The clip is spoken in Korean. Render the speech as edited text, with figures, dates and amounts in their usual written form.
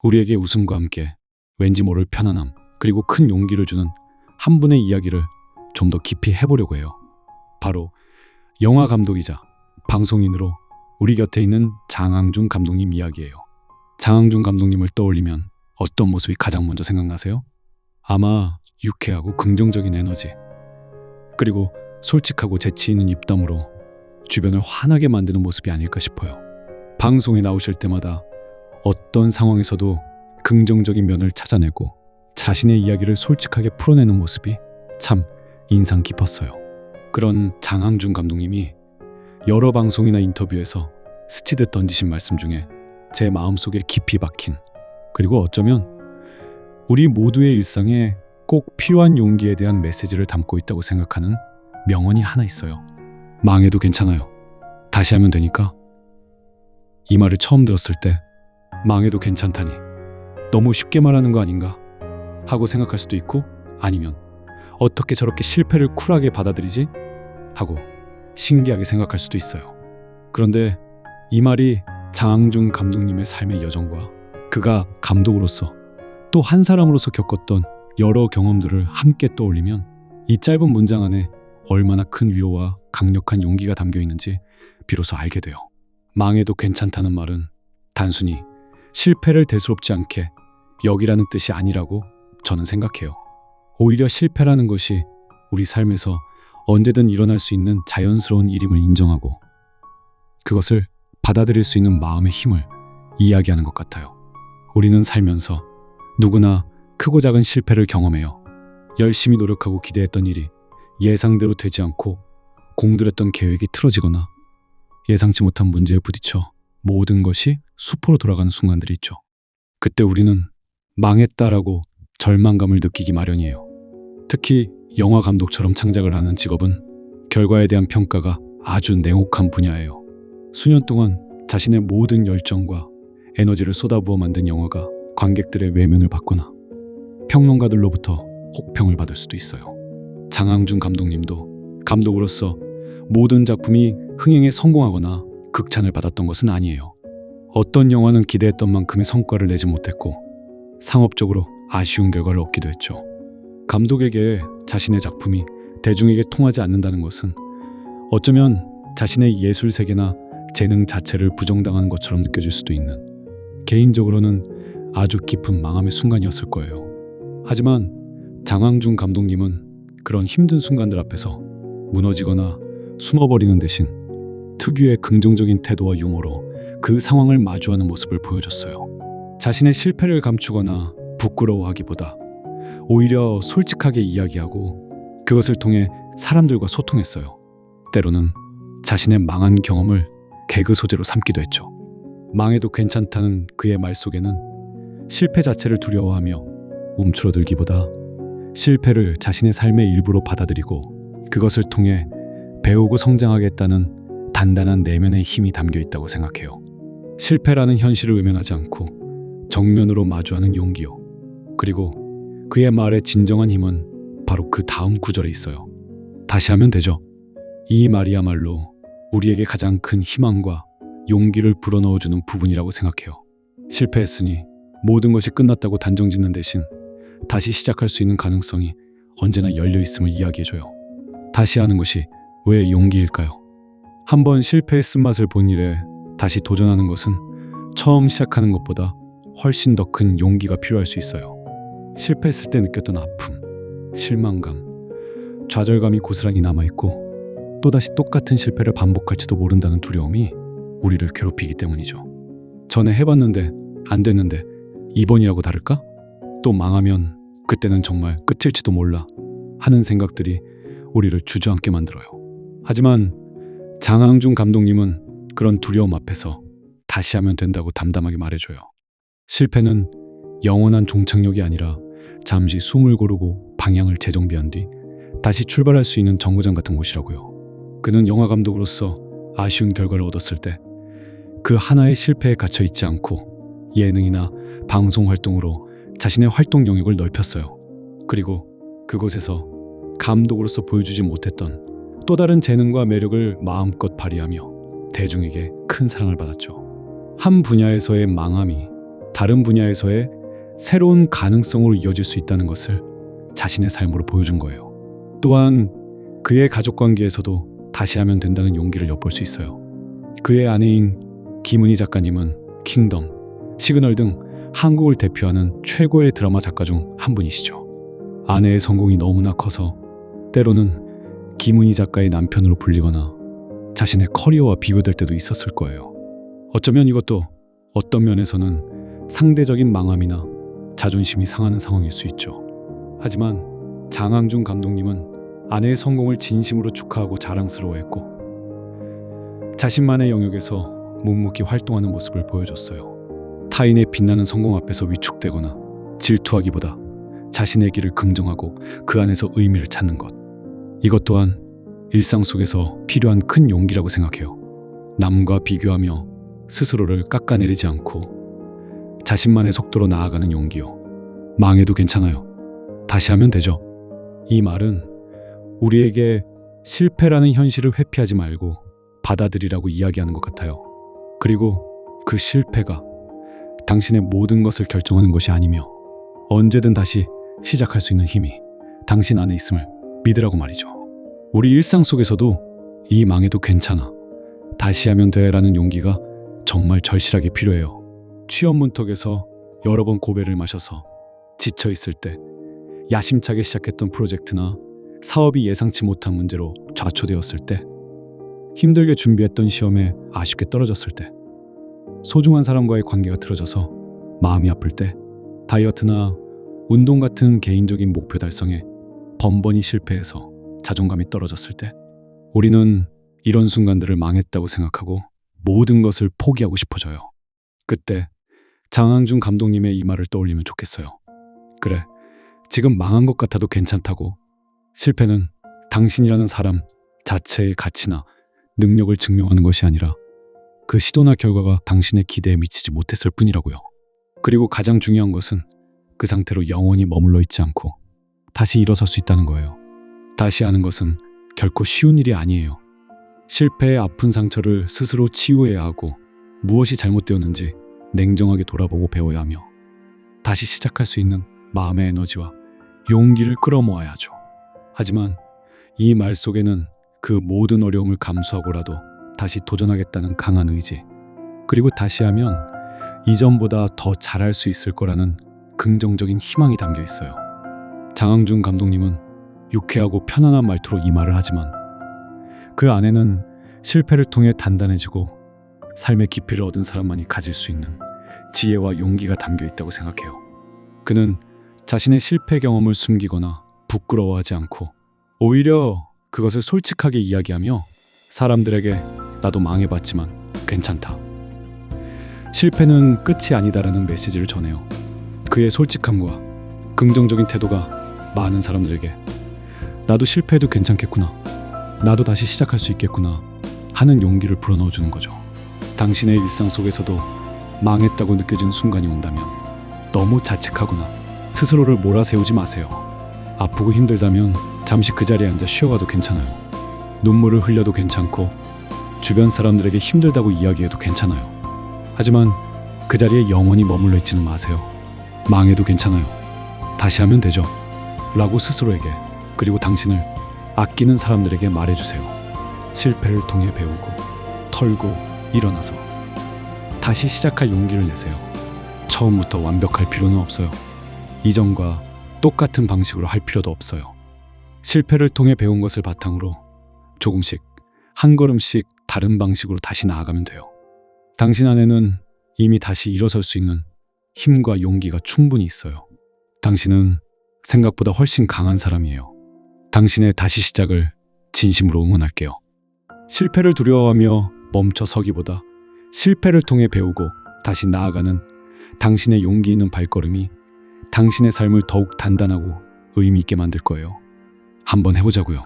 우리에게 웃음과 함께 왠지 모를 편안함, 그리고 큰 용기를 주는 한 분의 이야기를 좀 더 깊이 해보려고 해요. 바로 영화 감독이자 방송인으로 우리 곁에 있는 장항준 감독님 이야기예요. 장항준 감독님을 떠올리면 어떤 모습이 가장 먼저 생각나세요? 아마 유쾌하고 긍정적인 에너지, 그리고 솔직하고 재치 있는 입담으로 주변을 환하게 만드는 모습이 아닐까 싶어요. 방송에 나오실 때마다 어떤 상황에서도 긍정적인 면을 찾아내고 자신의 이야기를 솔직하게 풀어내는 모습이 참 인상 깊었어요. 그런 장항준 감독님이 여러 방송이나 인터뷰에서 스치듯 던지신 말씀 중에 제 마음속에 깊이 박힌, 그리고 어쩌면 우리 모두의 일상에 꼭 필요한 용기에 대한 메시지를 담고 있다고 생각하는 명언이 하나 있어요. 망해도 괜찮아요. 다시 하면 되니까. 이 말을 처음 들었을 때 망해도 괜찮다니 너무 쉽게 말하는 거 아닌가 하고 생각할 수도 있고, 아니면 어떻게 저렇게 실패를 쿨하게 받아들이지 하고 신기하게 생각할 수도 있어요. 그런데 이 말이 장항준 감독님의 삶의 여정과 그가 감독으로서 또 한 사람으로서 겪었던 여러 경험들을 함께 떠올리면 이 짧은 문장 안에 얼마나 큰 위로와 강력한 용기가 담겨 있는지 비로소 알게 돼요. 망해도 괜찮다는 말은 단순히 실패를 대수롭지 않게 여기라는 뜻이 아니라고 저는 생각해요. 오히려 실패라는 것이 우리 삶에서 언제든 일어날 수 있는 자연스러운 일임을 인정하고 그것을 받아들일 수 있는 마음의 힘을 이야기하는 것 같아요. 우리는 살면서 누구나 크고 작은 실패를 경험해요. 열심히 노력하고 기대했던 일이 예상대로 되지 않고 공들였던 계획이 틀어지거나 예상치 못한 문제에 부딪혀 모든 것이 수포로 돌아가는 순간들이 있죠. 그때 우리는 망했다라고 절망감을 느끼기 마련이에요. 특히 영화 감독처럼 창작을 하는 직업은 결과에 대한 평가가 아주 냉혹한 분야예요. 수년 동안 자신의 모든 열정과 에너지를 쏟아부어 만든 영화가 관객들의 외면을 받거나 평론가들로부터 혹평을 받을 수도 있어요. 장항준 감독님도 감독으로서 모든 작품이 흥행에 성공하거나 극찬을 받았던 것은 아니에요. 어떤 영화는 기대했던 만큼의 성과를 내지 못했고 상업적으로 아쉬운 결과를 얻기도 했죠. 감독에게 자신의 작품이 대중에게 통하지 않는다는 것은 어쩌면 자신의 예술 세계나 재능 자체를 부정당하는 것처럼 느껴질 수도 있는, 개인적으로는 아주 깊은 망함의 순간이었을 거예요. 하지만 장항준 감독님은 그런 힘든 순간들 앞에서 무너지거나 숨어버리는 대신 특유의 긍정적인 태도와 유머로 그 상황을 마주하는 모습을 보여줬어요. 자신의 실패를 감추거나 부끄러워하기보다 오히려 솔직하게 이야기하고 그것을 통해 사람들과 소통했어요. 때로는 자신의 망한 경험을 개그 소재로 삼기도 했죠. 망해도 괜찮다는 그의 말 속에는 실패 자체를 두려워하며 움츠러들기보다 실패를 자신의 삶의 일부로 받아들이고 그것을 통해 배우고 성장하겠다는 단단한 내면의 힘이 담겨 있다고 생각해요. 실패라는 현실을 외면하지 않고 정면으로 마주하는 용기요. 그리고 그의 말의 진정한 힘은 바로 그 다음 구절에 있어요. 다시 하면 되죠. 이 말이야말로 우리에게 가장 큰 희망과 용기를 불어넣어주는 부분이라고 생각해요. 실패했으니 모든 것이 끝났다고 단정짓는 대신 다시 시작할 수 있는 가능성이 언제나 열려 있음을 이야기해줘요. 다시 하는 것이 왜 용기일까요? 한번 실패의 쓴맛을 본 일에 다시 도전하는 것은 처음 시작하는 것보다 훨씬 더 큰 용기가 필요할 수 있어요. 실패했을 때 느꼈던 아픔, 실망감, 좌절감이 고스란히 남아있고 또다시 똑같은 실패를 반복할지도 모른다는 두려움이 우리를 괴롭히기 때문이죠. 전에 해봤는데 안 됐는데 이번이라고 다를까? 또 망하면 그때는 정말 끝일지도 몰라 하는 생각들이 우리를 주저앉게 만들어요. 하지만 장항준 감독님은 그런 두려움 앞에서 다시 하면 된다고 담담하게 말해줘요. 실패는 영원한 종착역이 아니라 잠시 숨을 고르고 방향을 재정비한 뒤 다시 출발할 수 있는 정거장 같은 곳이라고요. 그는 영화 감독으로서 아쉬운 결과를 얻었을 때 그 하나의 실패에 갇혀 있지 않고 예능이나 방송 활동으로 자신의 활동 영역을 넓혔어요. 그리고 그곳에서 감독으로서 보여주지 못했던 또 다른 재능과 매력을 마음껏 발휘하며 대중에게 큰 사랑을 받았죠. 한 분야에서의 망함이 다른 분야에서의 새로운 가능성으로 이어질 수 있다는 것을 자신의 삶으로 보여준 거예요. 또한 그의 가족 관계에서도 다시 하면 된다는 용기를 엿볼 수 있어요. 그의 아내인 김은희 작가님은 킹덤, 시그널 등 한국을 대표하는 최고의 드라마 작가 중 한 분이시죠. 아내의 성공이 너무나 커서 때로는 김은희 작가의 남편으로 불리거나 자신의 커리어와 비교될 때도 있었을 거예요. 어쩌면 이것도 어떤 면에서는 상대적인 망함이나 자존심이 상하는 상황일 수 있죠. 하지만 장항준 감독님은 아내의 성공을 진심으로 축하하고 자랑스러워했고 자신만의 영역에서 묵묵히 활동하는 모습을 보여줬어요. 타인의 빛나는 성공 앞에서 위축되거나 질투하기보다 자신의 길을 긍정하고 그 안에서 의미를 찾는 것. 이것 또한 일상 속에서 필요한 큰 용기라고 생각해요. 남과 비교하며 스스로를 깎아내리지 않고 자신만의 속도로 나아가는 용기요. 망해도 괜찮아요. 다시 하면 되죠. 이 말은 우리에게 실패라는 현실을 회피하지 말고 받아들이라고 이야기하는 것 같아요. 그리고 그 실패가 당신의 모든 것을 결정하는 것이 아니며 언제든 다시 시작할 수 있는 힘이 당신 안에 있음을 믿으라고 말이죠. 우리 일상 속에서도 이 망해도 괜찮아, 다시 하면 돼라는 용기가 정말 절실하게 필요해요. 취업 문턱에서 여러 번 고배를 마셔서 지쳐 있을 때, 야심차게 시작했던 프로젝트나 사업이 예상치 못한 문제로 좌초되었을 때, 힘들게 준비했던 시험에 아쉽게 떨어졌을 때, 소중한 사람과의 관계가 틀어져서 마음이 아플 때, 다이어트나 운동 같은 개인적인 목표 달성에 번번이 실패해서 자존감이 떨어졌을 때, 우리는 이런 순간들을 망했다고 생각하고 모든 것을 포기하고 싶어져요. 그때 장항준 감독님의 이 말을 떠올리면 좋겠어요. 그래, 지금 망한 것 같아도 괜찮다고. 실패는 당신이라는 사람 자체의 가치나 능력을 증명하는 것이 아니라 그 시도나 결과가 당신의 기대에 미치지 못했을 뿐이라고요. 그리고 가장 중요한 것은 그 상태로 영원히 머물러 있지 않고 다시 일어설 수 있다는 거예요. 다시 하는 것은 결코 쉬운 일이 아니에요. 실패의 아픈 상처를 스스로 치유해야 하고 무엇이 잘못되었는지 냉정하게 돌아보고 배워야 하며 다시 시작할 수 있는 마음의 에너지와 용기를 끌어모아야 하죠. 하지만 이 말 속에는 그 모든 어려움을 감수하고라도 다시 도전하겠다는 강한 의지, 그리고 다시 하면 이전보다 더 잘할 수 있을 거라는 긍정적인 희망이 담겨 있어요. 장항준 감독님은 유쾌하고 편안한 말투로 이 말을 하지만 그 안에는 실패를 통해 단단해지고 삶의 깊이를 얻은 사람만이 가질 수 있는 지혜와 용기가 담겨 있다고 생각해요. 그는 자신의 실패 경험을 숨기거나 부끄러워하지 않고 오히려 그것을 솔직하게 이야기하며 사람들에게 나도 망해봤지만 괜찮다, 실패는 끝이 아니다라는 메시지를 전해요. 그의 솔직함과 긍정적인 태도가 많은 사람들에게 나도 실패해도 괜찮겠구나, 나도 다시 시작할 수 있겠구나 하는 용기를 불어넣어주는 거죠. 당신의 일상 속에서도 망했다고 느껴진 순간이 온다면 너무 자책하거나 스스로를 몰아세우지 마세요. 아프고 힘들다면 잠시 그 자리에 앉아 쉬어가도 괜찮아요. 눈물을 흘려도 괜찮고 주변 사람들에게 힘들다고 이야기해도 괜찮아요. 하지만 그 자리에 영원히 머물러 있지는 마세요. 망해도 괜찮아요, 다시 하면 되죠 라고 스스로에게, 그리고 당신을 아끼는 사람들에게 말해주세요. 실패를 통해 배우고 털고 일어나서 다시 시작할 용기를 내세요. 처음부터 완벽할 필요는 없어요. 이전과 똑같은 방식으로 할 필요도 없어요. 실패를 통해 배운 것을 바탕으로 조금씩 한 걸음씩 다른 방식으로 다시 나아가면 돼요. 당신 안에는 이미 다시 일어설 수 있는 힘과 용기가 충분히 있어요. 당신은 생각보다 훨씬 강한 사람이에요. 당신의 다시 시작을 진심으로 응원할게요. 실패를 두려워하며 멈춰 서기보다 실패를 통해 배우고 다시 나아가는 당신의 용기 있는 발걸음이 당신의 삶을 더욱 단단하고 의미 있게 만들 거예요. 한번 해보자고요.